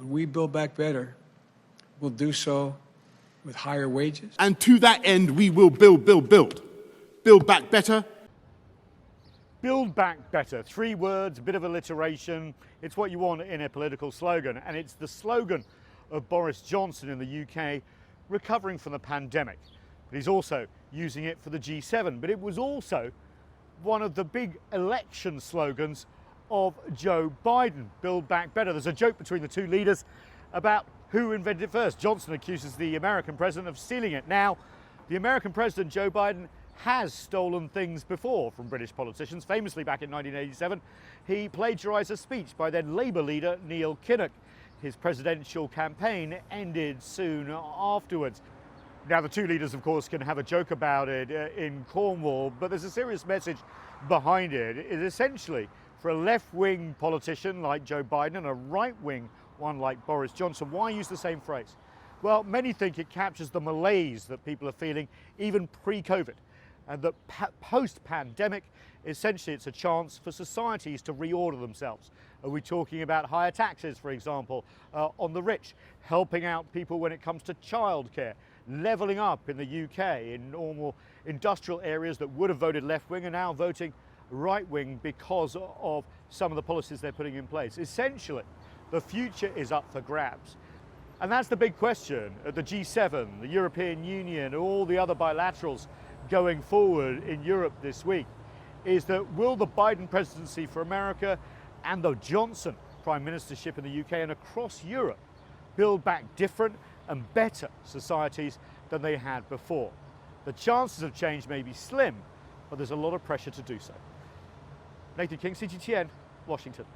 When we build back better, we'll do so with higher wages. And to that end, we will build. Build back better. Build back better. 3 words, a bit of alliteration. It's what you want in a political slogan. And it's the slogan of Boris Johnson in the UK, recovering from the pandemic. But he's also using it for the G7. But it was also one of the big election slogans of Joe Biden, Build Back Better. There's a joke between the two leaders about who invented it first. Johnson accuses the American president of stealing it. Now, the American president, Joe Biden, has stolen things before from British politicians. Famously, back in 1987, he plagiarised a speech by then Labour leader Neil Kinnock. His presidential campaign ended soon afterwards. Now, the two leaders, of course, can have a joke about it in Cornwall, but there's a serious message behind it. It is essentially for a left-wing politician like Joe Biden and a right-wing one like Boris Johnson. Why use the same phrase? Well, many think it captures the malaise that people are feeling even pre-COVID, and that post-pandemic, essentially it's a chance for societies to reorder themselves. Are we talking about higher taxes, for example, on the rich, helping out people when it comes to childcare, levelling up in the UK in normal industrial areas that would have voted left-wing are now voting right-wing because of some of the policies they're putting in place. Essentially, the future is up for grabs. And that's the big question at the G7, the European Union, all the other bilaterals going forward in Europe this week, is that will the Biden presidency for America and the Johnson prime ministership in the UK and across Europe build back different and better societies than they had before? The chances of change may be slim, but there's a lot of pressure to do so. Nathan King, CGTN, Washington.